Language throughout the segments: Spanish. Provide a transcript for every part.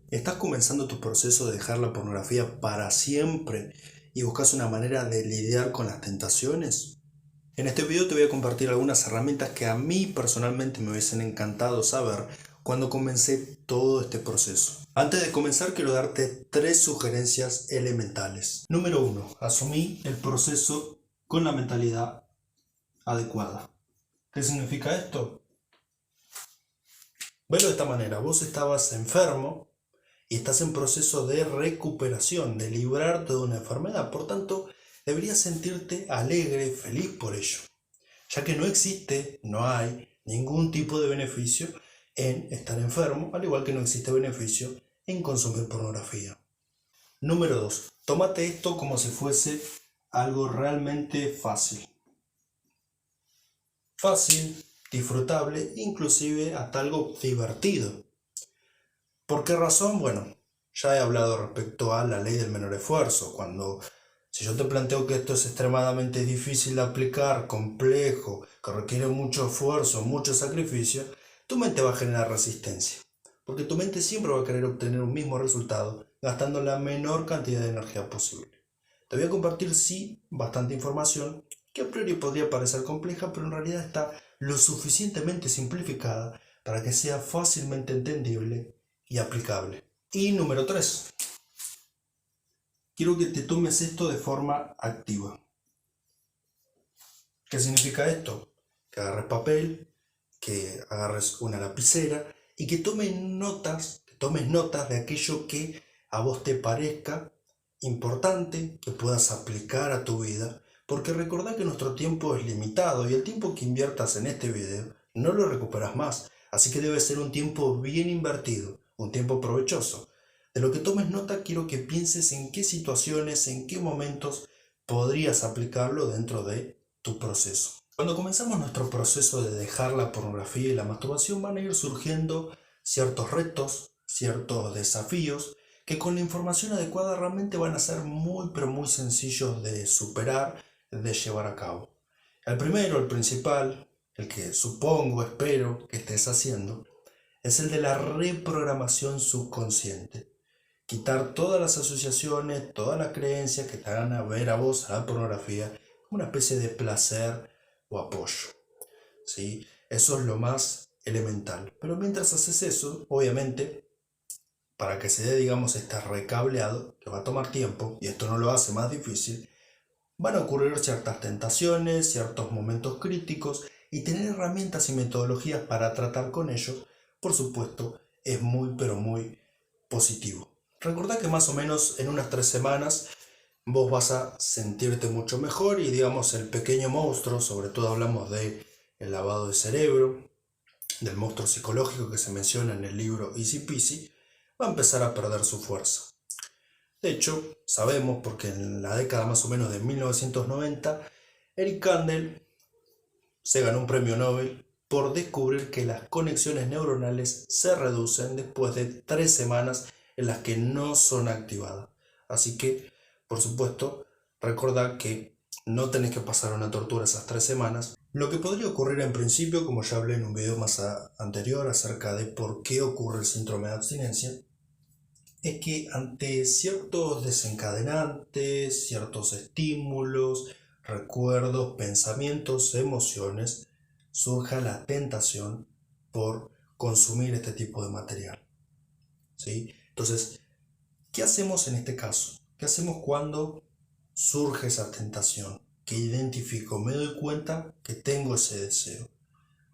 ¿Estás comenzando tu proceso de dejar la pornografía para siempre y buscas una manera de lidiar con las tentaciones? En este video te voy a compartir algunas herramientas que a mí personalmente me hubiesen encantado saber cuando comencé todo este proceso. Antes de comenzar quiero darte 3 sugerencias elementales. Número 1. Asumí el proceso con la mentalidad adecuada. ¿Qué significa esto? Velo de esta manera. Vos estabas enfermo y estás en proceso de recuperación, de librarte de una enfermedad. Por tanto, deberías sentirte alegre, feliz por ello, ya que no hay ningún tipo de beneficio en estar enfermo, al igual que no existe beneficio en consumir pornografía. Número 2. Tómate esto como si fuese algo realmente fácil. Fácil, disfrutable, inclusive hasta algo divertido. ¿Por qué razón? Bueno, ya he hablado respecto a la ley del menor esfuerzo. Si yo te planteo que esto es extremadamente difícil de aplicar, complejo, que requiere mucho esfuerzo, mucho sacrificio, tu mente va a generar resistencia. Porque tu mente siempre va a querer obtener un mismo resultado, gastando la menor cantidad de energía posible. Te voy a compartir, sí, bastante información que a priori podría parecer compleja, pero en realidad está lo suficientemente simplificada para que sea fácilmente entendible y aplicable. Y número 3. Quiero que te tomes esto de forma activa. ¿Qué significa esto? Que agarres papel, que agarres una lapicera y que tomes notas de aquello que a vos te parezca importante, que puedas aplicar a tu vida, porque recordá que nuestro tiempo es limitado y el tiempo que inviertas en este video no lo recuperas más, así que debe ser un tiempo bien invertido, un tiempo provechoso. De lo que tomes nota quiero que pienses en qué situaciones, en qué momentos podrías aplicarlo dentro de tu proceso. Cuando comenzamos nuestro proceso de dejar la pornografía y la masturbación van a ir surgiendo ciertos retos, ciertos desafíos que con la información adecuada realmente van a ser muy pero muy sencillos de superar, de llevar a cabo. El primero, el principal, el que supongo, espero que estés haciendo, es el de la reprogramación subconsciente. Quitar todas las asociaciones, todas las creencias que te hagan a ver a vos, a la pornografía, como una especie de placer o apoyo. ¿Sí? Eso es lo más elemental. Pero mientras haces eso, obviamente, para que se dé, digamos, este recableado, que va a tomar tiempo, y esto no lo hace más difícil, van a ocurrir ciertas tentaciones, ciertos momentos críticos, y tener herramientas y metodologías para tratar con ellos, por supuesto, es muy, pero muy positivo. Recordá que más o menos en unas 3 semanas vos vas a sentirte mucho mejor y digamos el pequeño monstruo, sobre todo hablamos de el lavado de cerebro, del monstruo psicológico que se menciona en el libro Easy Peasy, va a empezar a perder su fuerza. De hecho, sabemos porque en la década más o menos de 1990, Eric Kandel se ganó un premio Nobel por descubrir que las conexiones neuronales se reducen después de 3 semanas en las que no son activadas. Así que, por supuesto, recordad que no tenés que pasar una tortura esas 3 semanas. Lo que podría ocurrir en principio, como ya hablé en un video más anterior acerca de por qué ocurre el síndrome de abstinencia, es que ante ciertos desencadenantes, ciertos estímulos, recuerdos, pensamientos, emociones, surja la tentación por consumir este tipo de material. ¿Sí? Entonces, ¿qué hacemos en este caso? ¿Qué hacemos cuando surge esa tentación? Que identifico, me doy cuenta que tengo ese deseo.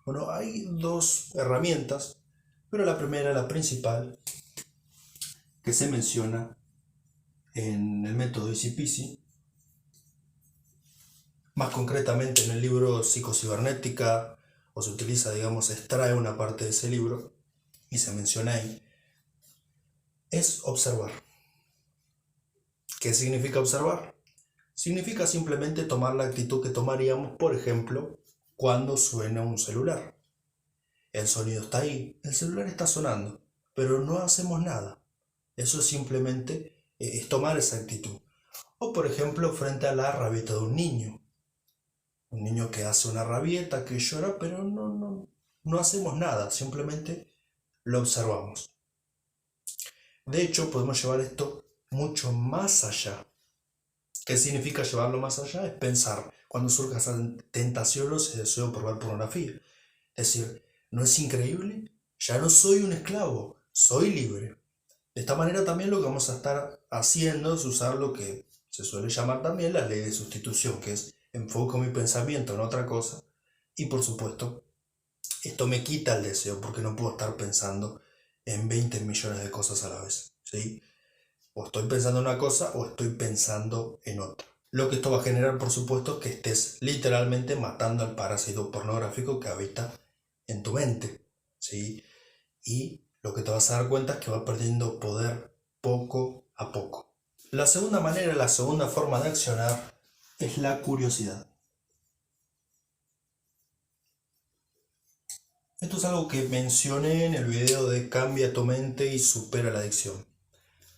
Bueno, hay 2 herramientas, pero la primera, la principal, que se menciona en el método Easy Peasy, más concretamente en el libro Psicocibernética, o se utiliza, digamos, se extrae una parte de ese libro y se menciona ahí, es observar. ¿Qué significa observar? Significa simplemente tomar la actitud que tomaríamos, por ejemplo, cuando suena un celular. El sonido está ahí, el celular está sonando, pero no hacemos nada. Eso simplemente es tomar esa actitud. O por ejemplo, frente a la rabieta de un niño. Un niño que hace una rabieta, que llora, pero no hacemos nada, simplemente lo observamos. De hecho, podemos llevar esto mucho más allá. ¿Qué significa llevarlo más allá? Es pensar, cuando surja esa tentación o ese deseo por ver pornografía. Es decir, ¿no es increíble? Ya no soy un esclavo, soy libre. De esta manera también lo que vamos a estar haciendo es usar lo que se suele llamar también la ley de sustitución, que es enfoco mi pensamiento en otra cosa y por supuesto esto me quita el deseo porque no puedo estar pensando en 20 millones de cosas a la vez, ¿sí? O estoy pensando en una cosa o estoy pensando en otra. Lo que esto va a generar, por supuesto, es que estés literalmente matando al parásito pornográfico que habita en tu mente, ¿sí? Y lo que te vas a dar cuenta es que va perdiendo poder poco a poco. La segunda manera, la segunda forma de accionar es la curiosidad. Esto es algo que mencioné en el video de Cambia tu mente y supera la adicción,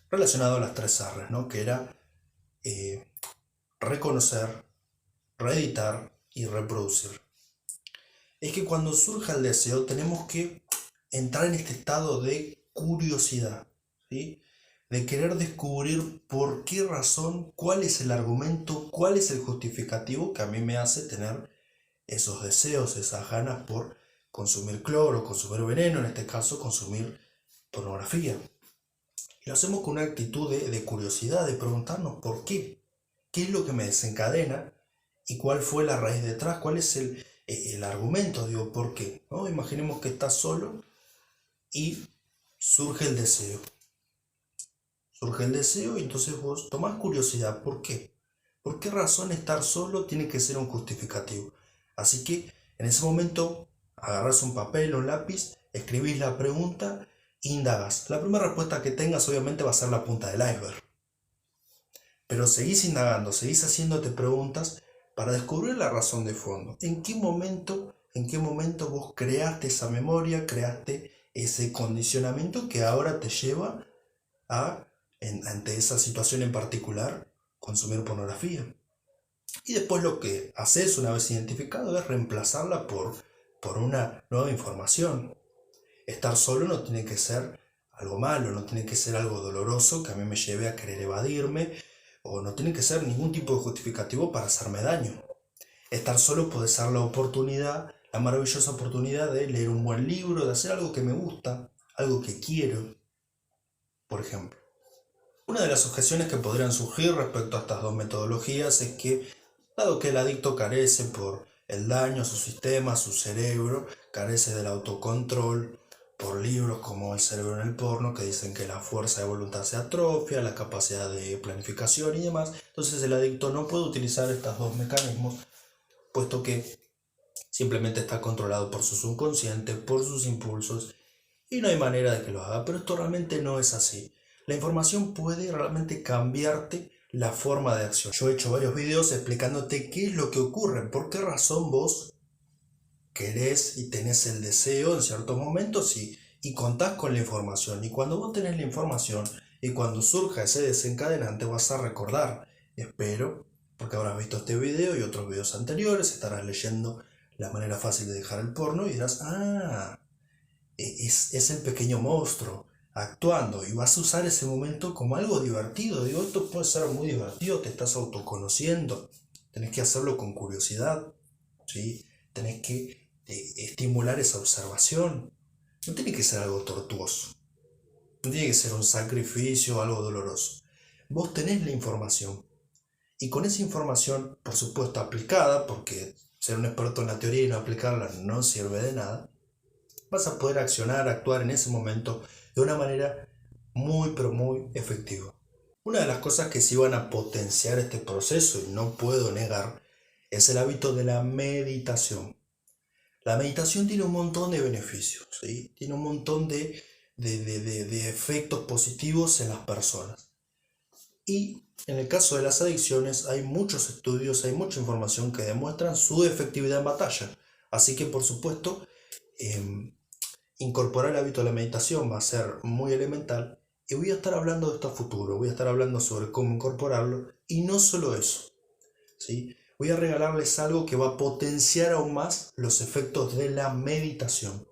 relacionado a las 3 R's, ¿no? Que era eh, reconocer, reeditar y reproducir. Es que cuando surja el deseo tenemos que entrar en este estado de curiosidad, ¿sí? De querer descubrir por qué razón, cuál es el argumento, cuál es el justificativo que a mí me hace tener esos deseos, esas ganas por consumir cloro, consumir veneno, en este caso consumir pornografía. Y lo hacemos con una actitud de curiosidad, de preguntarnos por qué es lo que me desencadena y cuál fue la raíz detrás, cuál es el argumento, digo, por qué, ¿no? Imaginemos que estás solo y surge el deseo. Surge el deseo y entonces vos tomás curiosidad, ¿por qué? ¿Por qué razón estar solo tiene que ser un justificativo? Así que en ese momento agarrás un papel o un lápiz, escribís la pregunta e indagás. La primera respuesta que tengas obviamente va a ser la punta del iceberg. Pero seguís indagando, seguís haciéndote preguntas para descubrir la razón de fondo. En qué momento vos creaste esa memoria, creaste ese condicionamiento que ahora te lleva a, ante esa situación en particular, consumir pornografía? Y después lo que haces una vez identificado es reemplazarla por una nueva información. Estar solo no tiene que ser algo malo, no tiene que ser algo doloroso que a mí me lleve a querer evadirme, o no tiene que ser ningún tipo de justificativo para hacerme daño. Estar solo puede ser la oportunidad, la maravillosa oportunidad de leer un buen libro, de hacer algo que me gusta, algo que quiero, por ejemplo. Una de las objeciones que podrían surgir respecto a estas dos metodologías es que, dado que el adicto carece por el daño a su sistema, a su cerebro, carece del autocontrol, por libros como El cerebro en el porno, que dicen que la fuerza de voluntad se atrofia, la capacidad de planificación y demás, entonces el adicto no puede utilizar estos dos mecanismos, puesto que simplemente está controlado por su subconsciente, por sus impulsos, y no hay manera de que lo haga, pero esto realmente no es así. La información puede realmente cambiarte la forma de acción. Yo he hecho varios videos explicándote qué es lo que ocurre, por qué razón vos querés y tenés el deseo en ciertos momentos y contás con la información. Y cuando vos tenés la información y cuando surja ese desencadenante vas a recordar, espero, porque habrás visto este video y otros videos anteriores, estarás leyendo La manera fácil de dejar el porno y dirás, es el pequeño monstruo actuando y vas a usar ese momento como algo divertido. Digo, esto puede ser muy divertido, te estás autoconociendo, tenés que hacerlo con curiosidad, ¿sí? Tenés que estimular esa observación. No tiene que ser algo tortuoso, no tiene que ser un sacrificio o algo doloroso. Vos tenés la información y con esa información, por supuesto aplicada, porque ser un experto en la teoría y no aplicarla no sirve de nada, vas a poder accionar, actuar en ese momento de una manera muy pero muy efectiva. Una de las cosas que sí van a potenciar este proceso, y no puedo negar, es el hábito de la meditación. La meditación tiene un montón de beneficios, ¿sí? Tiene un montón de efectos positivos en las personas. Y en el caso de las adicciones hay muchos estudios, hay mucha información que demuestran su efectividad en batalla. Así que por supuesto, incorporar el hábito de la meditación va a ser muy elemental y voy a estar hablando de esto a futuro, voy a estar hablando sobre cómo incorporarlo y no solo eso, ¿sí? Voy a regalarles algo que va a potenciar aún más los efectos de la meditación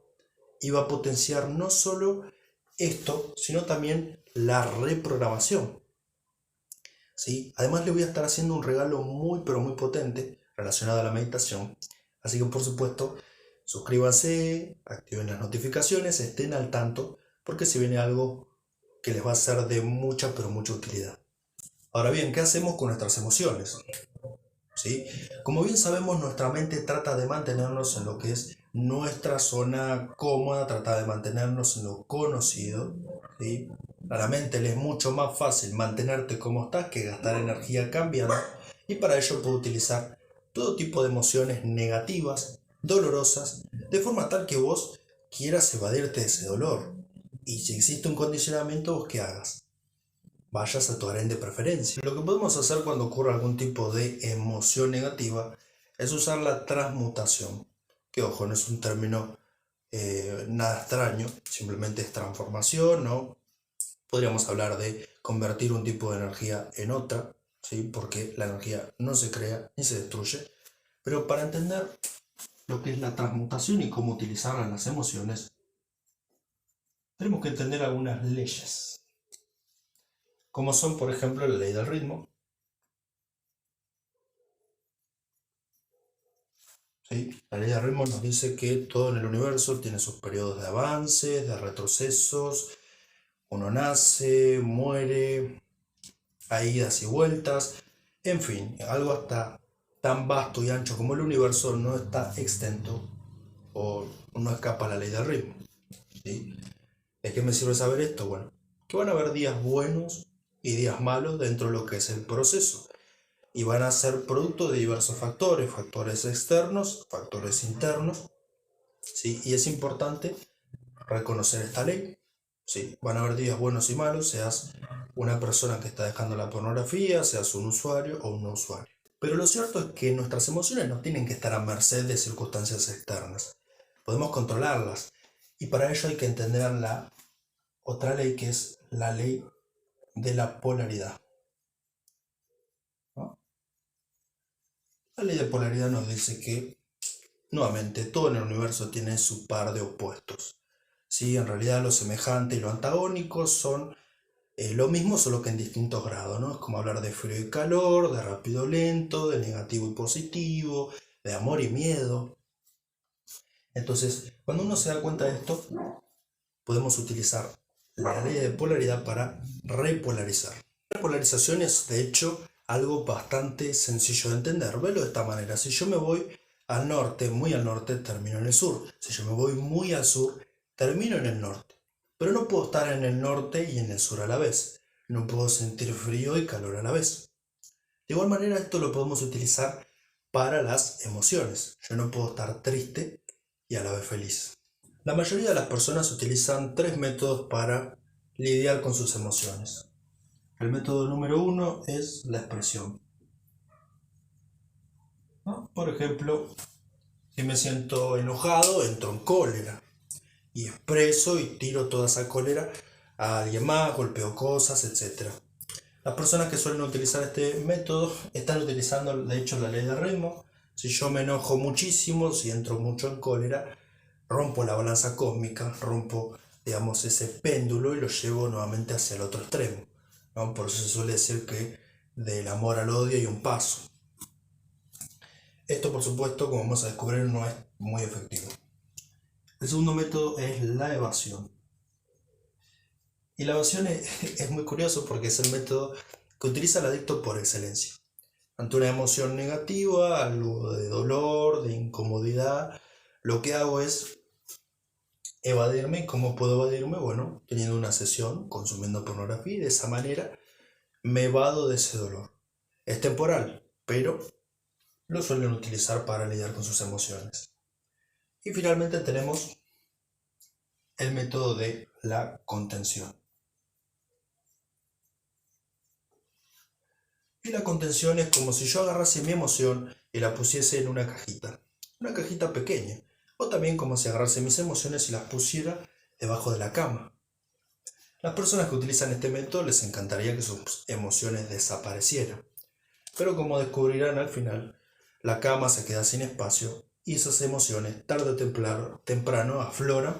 y va a potenciar no solo esto, sino también la reprogramación. ¿Sí? Además le voy a estar haciendo un regalo muy pero muy potente relacionado a la meditación. Así que por supuesto, suscríbanse, activen las notificaciones, estén al tanto, porque se viene algo que les va a ser de mucha pero mucha utilidad. Ahora bien, ¿qué hacemos con nuestras emociones? ¿Sí? Como bien sabemos, nuestra mente trata de mantenernos en lo que es nuestra zona cómoda, trata de mantenernos en lo conocido. ¿Sí? A la mente le es mucho más fácil mantenerte como estás que gastar energía cambiando, y para ello puede utilizar todo tipo de emociones negativas, dolorosas, de forma tal que vos quieras evadirte de ese dolor. Y si existe un condicionamiento, vos qué hagas, vayas a tu harén de preferencia. Lo que podemos hacer cuando ocurre algún tipo de emoción negativa es usar la transmutación, que ojo, no es un término nada extraño, simplemente es transformación, ¿no? Podríamos hablar de convertir un tipo de energía en otra, ¿sí? Porque la energía no se crea ni se destruye, pero para entender lo que es la transmutación y cómo utilizarla en las emociones, tenemos que entender algunas leyes, como son por ejemplo la ley del ritmo. ¿Sí? La ley del ritmo nos dice que todo en el universo tiene sus periodos de avances, de retrocesos. Uno nace, muere, hay idas y vueltas. En fin, algo hasta tan vasto y ancho como el universo no está exento o no escapa a la ley del ritmo. ¿Sí? ¿De qué me sirve saber esto? Bueno, que van a haber días buenos y días malos dentro de lo que es el proceso. Y van a ser producto de diversos factores, factores externos, factores internos. ¿Sí? Y es importante reconocer esta ley. ¿Sí? Van a haber días buenos y malos, seas una persona que está dejando la pornografía, seas un usuario o un no usuario. Pero lo cierto es que nuestras emociones no tienen que estar a merced de circunstancias externas. Podemos controlarlas. Y para ello hay que entender la otra ley, que es la ley de la polaridad, ¿no? La ley de polaridad nos dice que, nuevamente, todo en el universo tiene su par de opuestos. ¿Sí? En realidad lo semejante y lo antagónico son lo mismo, solo que en distintos grados, ¿no? Es como hablar de frío y calor, de rápido y lento, de negativo y positivo, de amor y miedo. Entonces, cuando uno se da cuenta de esto, podemos utilizar la ley de polaridad para repolarizar. La repolarización es, de hecho, algo bastante sencillo de entender. Velo de esta manera: si yo me voy al norte, muy al norte, termino en el sur. Si yo me voy muy al sur, termino en el norte. Pero no puedo estar en el norte y en el sur a la vez. No puedo sentir frío y calor a la vez. De igual manera, esto lo podemos utilizar para las emociones. Yo no puedo estar triste y a la vez feliz. La mayoría de las personas utilizan tres métodos para lidiar con sus emociones. El método número uno es la expresión, ¿no? Por ejemplo, si me siento enojado, entro en cólera y expreso y tiro toda esa cólera a alguien más, golpeo cosas, etc. Las personas que suelen utilizar este método están utilizando, de hecho, la ley del ritmo. Si yo me enojo muchísimo, si entro mucho en cólera, rompo la balanza cósmica, rompo, digamos, ese péndulo y lo llevo nuevamente hacia el otro extremo, ¿no? Por eso se suele decir que del amor al odio hay un paso. Esto, por supuesto, como vamos a descubrir, no es muy efectivo. El segundo método es la evasión. Y la evasión es muy curioso porque es el método que utiliza el adicto por excelencia. Ante una emoción negativa, algo de dolor, de incomodidad, lo que hago es evadirme. ¿Y cómo puedo evadirme? Bueno, teniendo una sesión, consumiendo pornografía, y de esa manera me evado de ese dolor. Es temporal, pero lo suelen utilizar para lidiar con sus emociones. Y finalmente tenemos el método de la contención. Y la contención es como si yo agarrase mi emoción y la pusiese en una cajita pequeña. O también como si agarrase mis emociones y las pusiera debajo de la cama. Las personas que utilizan este método les encantaría que sus emociones desaparecieran. Pero como descubrirán al final, la cama se queda sin espacio y esas emociones tarde o temprano afloran.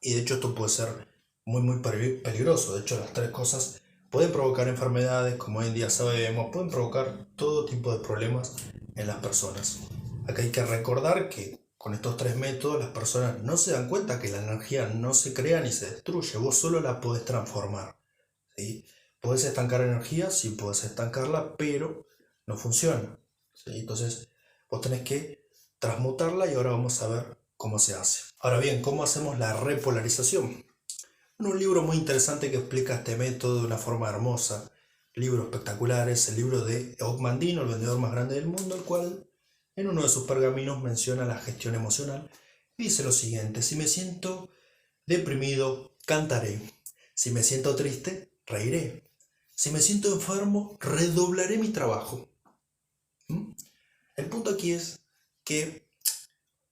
Y de hecho esto puede ser muy peligroso. De hecho, las tres cosas pueden provocar enfermedades, como hoy en día sabemos, pueden provocar todo tipo de problemas en las personas. Acá hay que recordar que con estos tres métodos las personas no se dan cuenta que la energía no se crea ni se destruye, vos solo la podés transformar, ¿sí? Podés estancar energía, sí podés estancarla, pero no funciona, ¿sí? Entonces vos tenés que transmutarla y ahora vamos a ver cómo se hace. Ahora bien, ¿cómo hacemos la repolarización? Un libro muy interesante que explica este método de una forma hermosa, libro espectacular, es el libro de Ogmandino, el vendedor más grande del mundo, el cual en uno de sus pergaminos menciona la gestión emocional y dice lo siguiente: si me siento deprimido, cantaré; si me siento triste, reiré; si me siento enfermo, redoblaré mi trabajo. ¿Mm? El punto aquí es que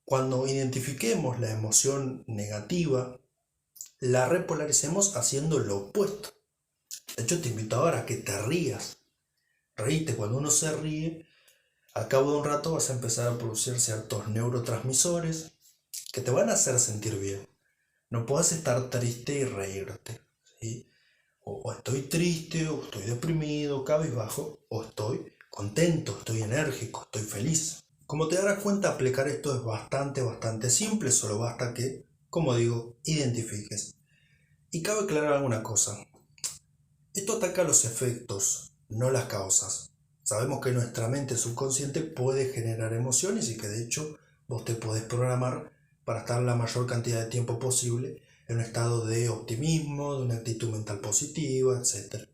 cuando identifiquemos la emoción negativa, la repolaricemos haciendo lo opuesto. De hecho, te invito ahora a que te rías. Reíte. Cuando uno se ríe, al cabo de un rato vas a empezar a producir ciertos neurotransmisores que te van a hacer sentir bien. No puedes estar triste y reírte, ¿sí? O estoy triste, o estoy deprimido, cabizbajo, o estoy contento, estoy enérgico, estoy feliz. Como te darás cuenta, aplicar esto es bastante simple, solo basta que, como digo, identifiques. Y cabe aclarar alguna cosa: esto ataca los efectos, no las causas. Sabemos que nuestra mente subconsciente puede generar emociones y que de hecho vos te podés programar para estar la mayor cantidad de tiempo posible en un estado de optimismo, de una actitud mental positiva, etc.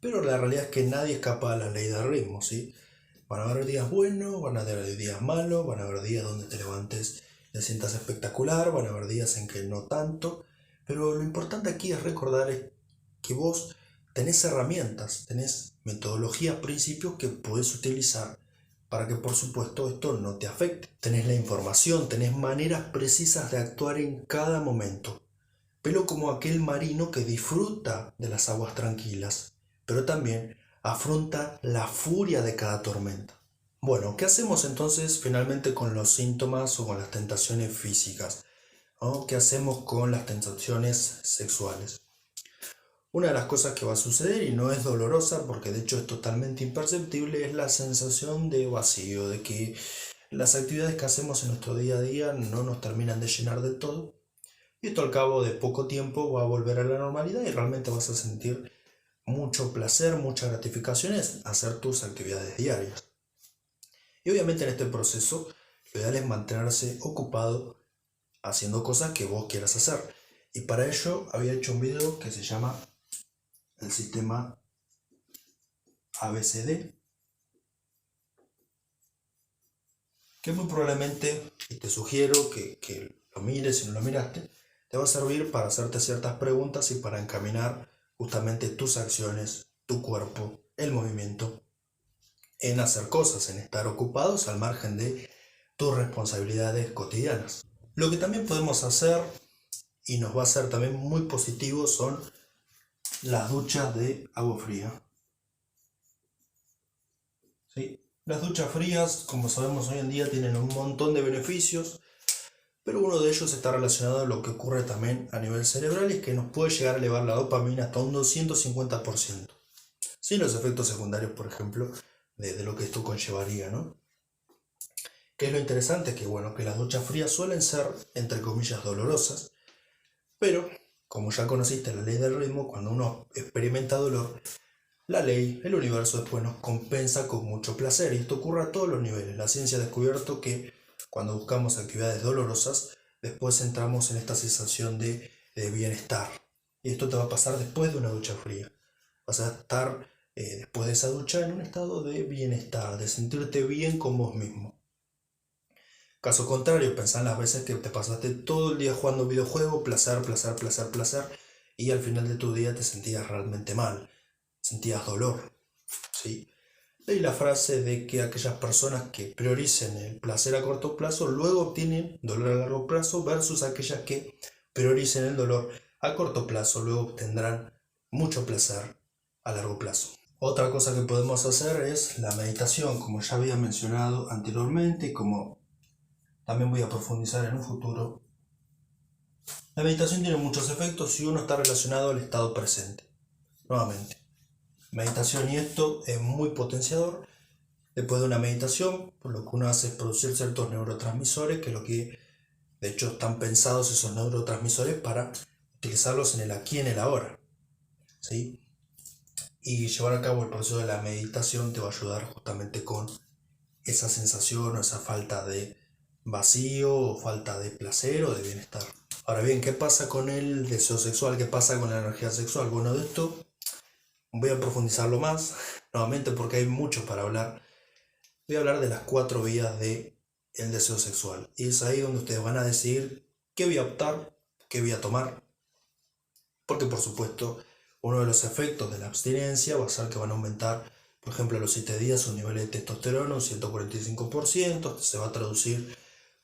Pero la realidad es que nadie escapa a la ley del ritmo, ¿sí? Van a haber días buenos, van a haber días malos, van a haber días donde te levantes y te sientas espectacular, van a haber días en que no tanto, pero lo importante aquí es recordar que vos tenés herramientas, tenés metodologías, principios que podés utilizar para que por supuesto esto no te afecte. Tenés la información, tenés maneras precisas de actuar en cada momento, pero como aquel marino que disfruta de las aguas tranquilas, pero también afronta la furia de cada tormenta. Bueno, ¿qué hacemos entonces finalmente con los síntomas o con las tentaciones físicas? ¿No? ¿Qué hacemos con las tentaciones sexuales? Una de las cosas que va a suceder, y no es dolorosa porque de hecho es totalmente imperceptible, es la sensación de vacío, de que las actividades que hacemos en nuestro día a día no nos terminan de llenar del todo. Y esto al cabo de poco tiempo va a volver a la normalidad y realmente vas a sentir mucho placer, muchas gratificaciones hacer tus actividades diarias. Y obviamente en este proceso lo ideal es mantenerse ocupado haciendo cosas que vos quieras hacer. Y para ello había hecho un video que se llama el sistema ABCD, que muy probablemente, y te sugiero que lo mires si no lo miraste, te va a servir para hacerte ciertas preguntas y para encaminar justamente tus acciones, tu cuerpo, el movimiento, en hacer cosas, en estar ocupados al margen de tus responsabilidades cotidianas. Lo que también podemos hacer, y nos va a ser también muy positivo, son las duchas de agua fría. ¿Sí? Las duchas frías, como sabemos hoy en día, tienen un montón de beneficios, pero uno de ellos está relacionado a lo que ocurre también a nivel cerebral y que nos puede llegar a elevar la dopamina hasta un 250%. Sin los efectos secundarios, por ejemplo, de lo que esto conllevaría, ¿no? ¿Qué es lo interesante? Que bueno, que las duchas frías suelen ser, entre comillas, dolorosas, pero como ya conociste la ley del ritmo, cuando uno experimenta dolor, la ley, el universo después nos compensa con mucho placer, y esto ocurre a todos los niveles. La ciencia ha descubierto que cuando buscamos actividades dolorosas, después entramos en esta sensación de bienestar. Y esto te va a pasar después de una ducha fría. Vas a estar después de esa ducha en un estado de bienestar, de sentirte bien con vos mismo. Caso contrario, pensá en las veces que te pasaste todo el día jugando videojuegos, placer, placer, placer, placer, y al final de tu día te sentías realmente mal, sentías dolor, ¿sí? Y la frase de que aquellas personas que prioricen el placer a corto plazo luego obtienen dolor a largo plazo versus aquellas que prioricen el dolor a corto plazo luego obtendrán mucho placer a largo plazo. Otra cosa que podemos hacer es la meditación, como ya había mencionado anteriormente y como también voy a profundizar en un futuro. La meditación tiene muchos efectos si uno está relacionado al estado presente. Nuevamente, meditación y esto es muy potenciador. Después de una meditación, pues lo que uno hace es producir ciertos neurotransmisores, que es lo que de hecho están pensados esos neurotransmisores para utilizarlos en el aquí y en el ahora. ¿Sí? Y llevar a cabo el proceso de la meditación te va a ayudar justamente con esa sensación o esa falta de vacío o falta de placer o de bienestar. Ahora bien, ¿qué pasa con el deseo sexual? ¿Qué pasa con la energía sexual? Bueno, de esto voy a profundizarlo más, nuevamente porque hay mucho para hablar. Voy a hablar de las 4 vías del deseo sexual. Y es ahí donde ustedes van a decidir qué voy a optar, qué voy a tomar. Porque por supuesto, uno de los efectos de la abstinencia va a ser que van a aumentar, por ejemplo, a los 7 días su nivel de testosterona un 145%. Esto se va a traducir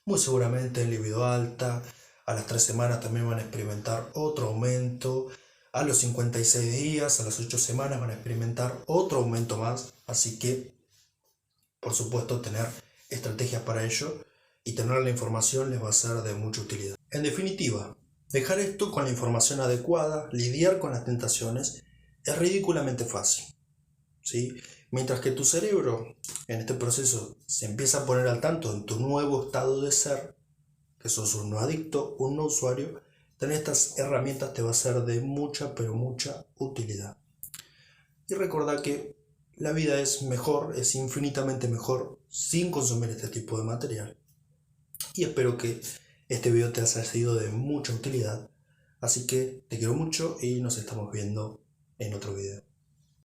muy seguramente en libido alta. A las 3 semanas también van a experimentar otro aumento. A los 56 días, a las 8 semanas van a experimentar otro aumento más. Así que, por supuesto, tener estrategias para ello y tener la información les va a ser de mucha utilidad. En definitiva, dejar esto con la información adecuada, lidiar con las tentaciones, es ridículamente fácil. ¿Sí? Mientras que tu cerebro en este proceso se empieza a poner al tanto en tu nuevo estado de ser, que sos un no adicto, un no usuario, tener estas herramientas te va a ser de mucha, pero mucha utilidad. Y recordá que la vida es mejor, es infinitamente mejor sin consumir este tipo de material. Y espero que este video te haya sido de mucha utilidad. Así que te quiero mucho y nos estamos viendo en otro video.